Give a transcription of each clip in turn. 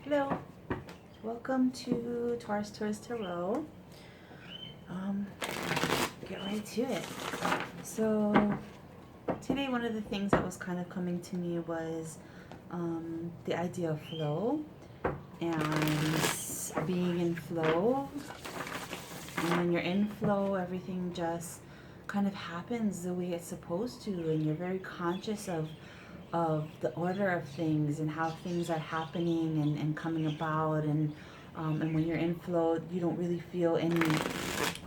Hello, welcome to Taurus Tarot. Get right to it. So today one of the things that was kind of coming to me was the idea of flow and being in flow. And when you're in flow, everything just kind of happens the way it's supposed to, and you're very conscious of the order of things and how things are happening and coming about, and when you're in flow, you don't really feel any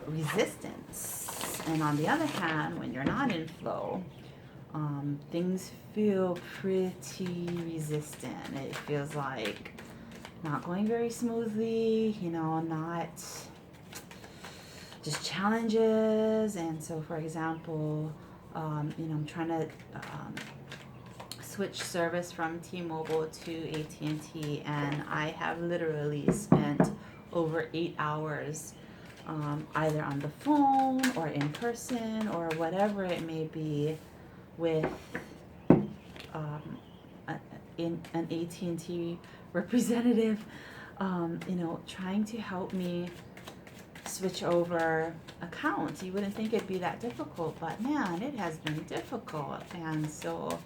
resistance. And on the other hand, when you're not in flow, things feel pretty resistant. It feels like not going very smoothly, not just challenges. And so, for example, I'm trying to switch service from T-Mobile to AT&T, and I have literally spent over 8 hours either on the phone or in person or whatever it may be with an AT&T representative, trying to help me switch over accounts. You wouldn't think it'd be that difficult, but man, it has been difficult. And so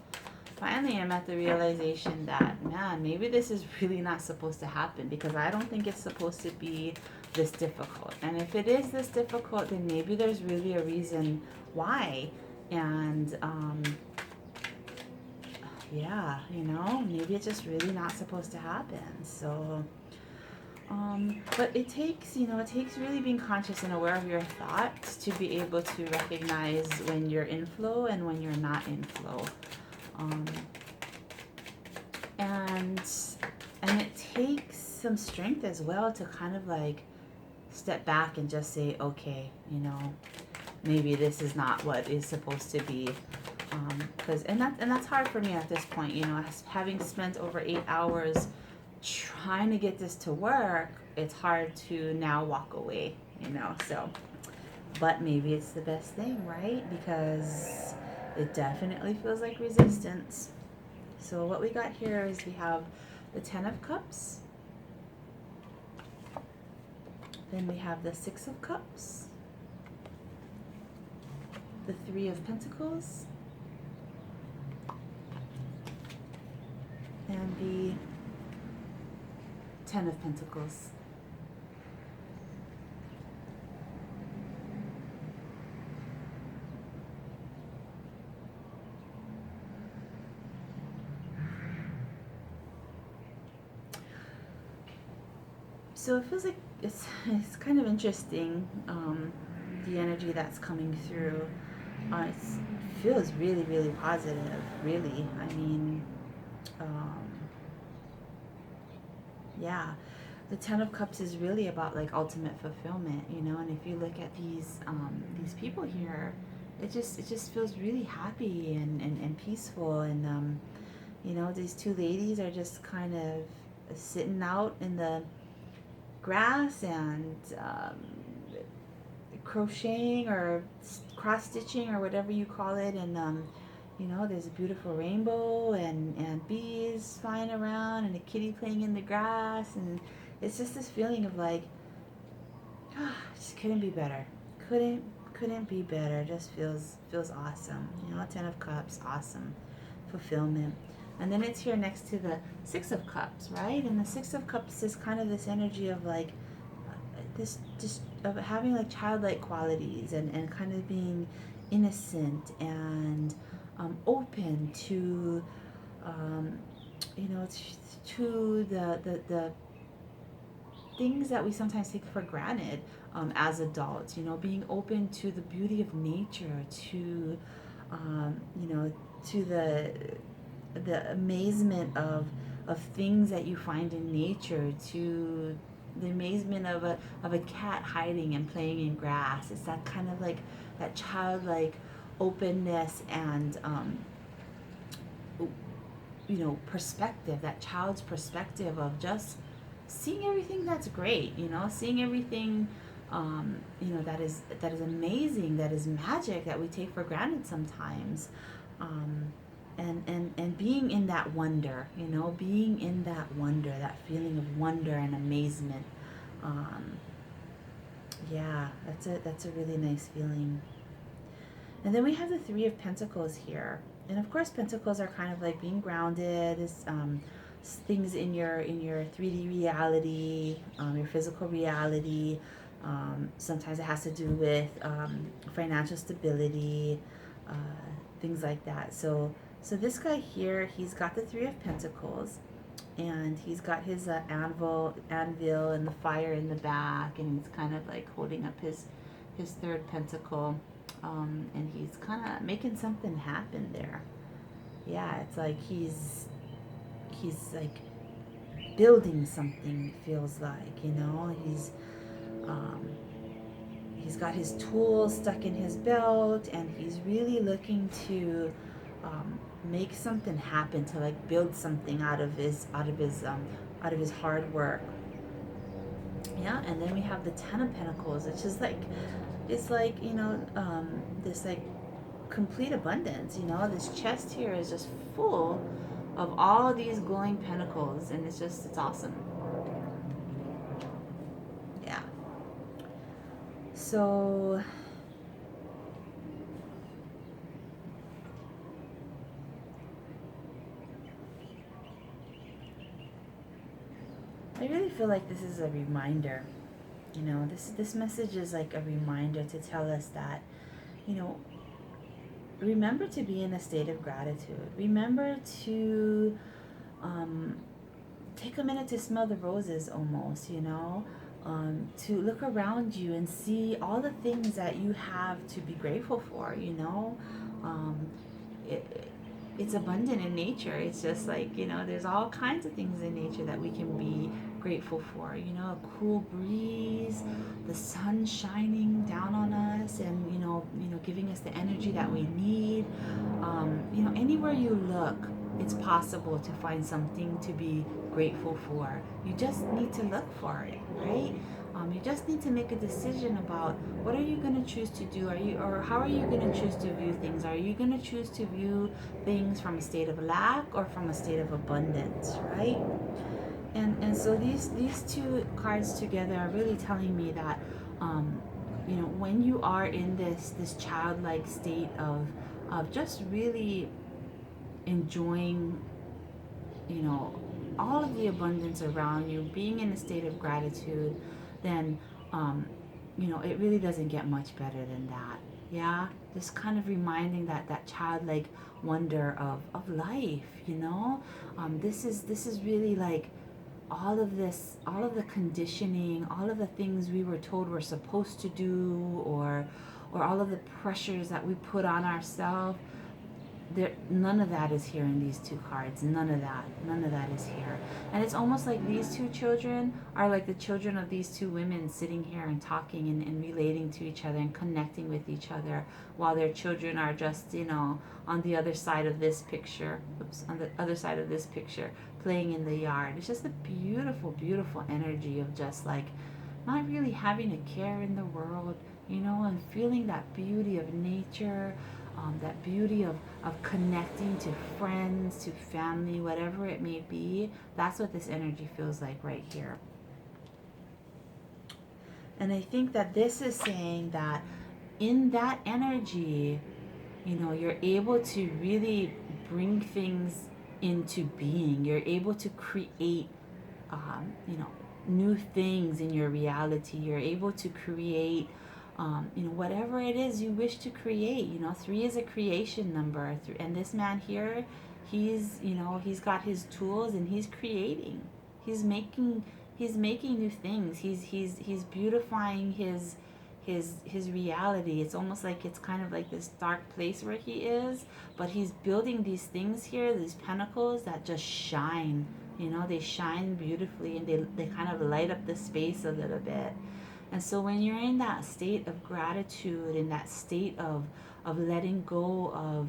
finally I'm at the realization that, man, maybe this is really not supposed to happen, because I don't think it's supposed to be this difficult. And if it is this difficult, then maybe there's really a reason why. And yeah, maybe it's just really not supposed to happen. So but it takes really being conscious and aware of your thoughts to be able to recognize when you're in flow and when you're not in flow. And it takes some strength as well to kind of like step back and just say, okay, maybe this is not what is supposed to be. And that's hard for me at this point, having spent over 8 hours trying to get this to work. It's hard to now walk away, so, but maybe it's the best thing, right? Because it definitely feels like resistance. So what we got here is we have the 10 of Cups, then we have the 6 of Cups, the 3 of Pentacles, and the 10 of Pentacles. So it feels like it's kind of interesting, the energy that's coming through. It feels really, really positive, really. I mean, yeah, the 10 of Cups is really about like ultimate fulfillment, and if you look at these people here, it just feels really happy and peaceful. And these two ladies are just kind of sitting out in the grass and crocheting or cross stitching or whatever you call it. And there's a beautiful rainbow and bees flying around and a kitty playing in the grass, and it's just this feeling of like, just couldn't be better. Couldn't be better. Just feels awesome. 10 of Cups, awesome, fulfillment. And then it's here next to the 6 of Cups, right? And the 6 of Cups is kind of this energy of like this, just of having like childlike qualities and kind of being innocent and open to, to the things that we sometimes take for granted as adults. Being open to the beauty of nature, to, to the amazement of things that you find in nature, to the amazement of a cat hiding and playing in grass. It's that kind of like that childlike openness and perspective, that child's perspective of just seeing everything that's great, seeing everything that is amazing, that is magic, that we take for granted sometimes. and being in that wonder, being in that wonder, that feeling of wonder and amazement. Um, yeah, that's a really nice feeling. And then we have the Three of Pentacles here. And of course, Pentacles are kind of like being grounded, is things in your 3D reality, your physical reality. Sometimes it has to do with financial stability, uh, things like that. So this guy here, he's got the Three of Pentacles, and he's got his anvil and the fire in the back, and he's kind of like holding up his third pentacle, and he's kind of making something happen there. Yeah, it's like he's like building something. Feels like, um, he's got his tools stuck in his belt, and he's really looking to make something happen, to like build something out of his hard work. Yeah, and then we have the Ten of Pentacles, which is like, it's like, this like complete abundance. This chest here is just full of all these glowing pentacles, and it's awesome. Yeah. So I really feel like this is a reminder. This message is like a reminder to tell us that, you know, remember to be in a state of gratitude. Remember to take a minute to smell the roses, almost, to look around you and see all the things that you have to be grateful for. Um, it, it's abundant in nature. It's just like, there's all kinds of things in nature that we can be grateful for. A cool breeze, the sun shining down on us, and giving us the energy that we need. Anywhere you look, it's possible to find something to be grateful for. You just need to look for it, right? You just need to make a decision about what are you going to choose to do. Or how are you going to choose to view things? Are you going to choose to view things from a state of lack or from a state of abundance, right? And so these two cards together are really telling me that, when you are in this childlike state of just really enjoying, all of the abundance around you, being in a state of gratitude, then, it really doesn't get much better than that. Yeah, just kind of reminding that childlike wonder of life. This is really like all of the conditioning, all of the things we were told we're supposed to do, or all of the pressures that we put on ourselves. None of that is here in these two cards. None of that is here. And it's almost like these two children are like the children of these two women sitting here and talking and relating to each other and connecting with each other, while their children are just, on the other side of this picture. On the other side of this picture, playing in the yard. It's just a beautiful, beautiful energy of just like not really having a care in the world, and feeling that beauty of nature, that beauty of connecting to friends, to family, whatever it may be. That's what this energy feels like right here. And I think that this is saying that in that energy, you're able to really bring things into being. You're able to create, new things in your reality. You're able to create, whatever it is you wish to create. 3 is a creation number, and this man here, he's got his tools and he's creating. He's making new things. He's beautifying his reality. It's almost like it's kind of like this dark place where he is, but he's building these things here, these pentacles that just shine. They shine beautifully, and they kind of light up the space a little bit. And so when you're in that state of gratitude, in that state of letting go of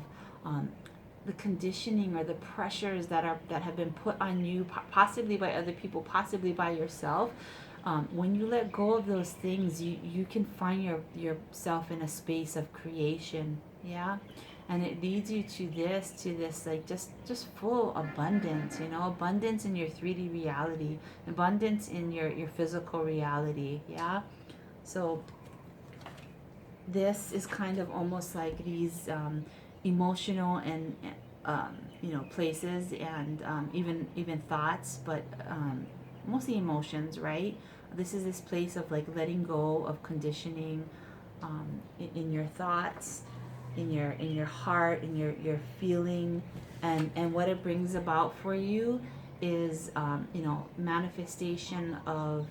the conditioning or the pressures that have been put on you, possibly by other people, possibly by yourself, when you let go of those things, you can find yourself in a space of creation. Yeah. and it leads you to this like just full abundance, abundance in your 3D reality, abundance in your physical reality. Yeah. So this is kind of almost like these emotional and places, and even thoughts, but mostly emotions, right? This is this place of like letting go of conditioning, in your thoughts, in your heart, in your feeling, and what it brings about for you is manifestation of,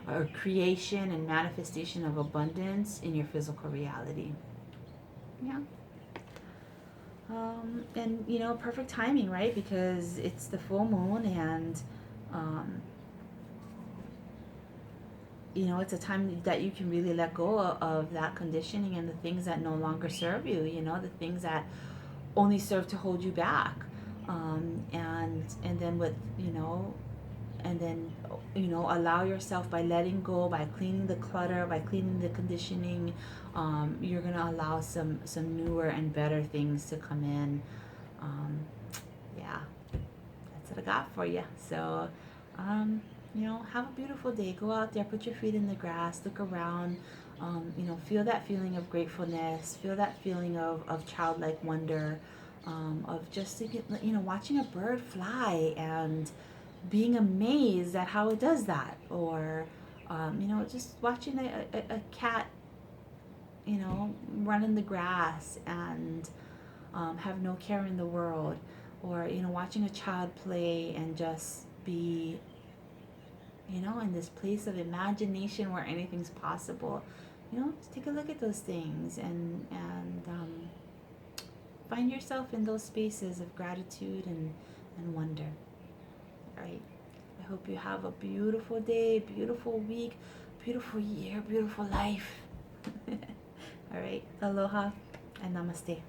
or creation and manifestation of abundance in your physical reality. Yeah. And perfect timing, right? Because it's the full moon, and um, it's a time that you can really let go of that conditioning and the things that no longer serve you, the things that only serve to hold you back. And then with, and then allow yourself, by letting go, by cleaning the clutter, by cleaning the conditioning, you're going to allow some newer and better things to come in. um, yeah, that's what I got for you. So have a beautiful day. Go out there, put your feet in the grass, look around, feel that feeling of gratefulness, feel that feeling of childlike wonder, of just watching a bird fly and being amazed at how it does that, or just watching a cat run in the grass and have no care in the world, or watching a child play and just be in this place of imagination where anything's possible. Just take a look at those things, and find yourself in those spaces of gratitude and wonder. All right. I hope you have a beautiful day, beautiful week, beautiful year, beautiful life. All right. Aloha and namaste.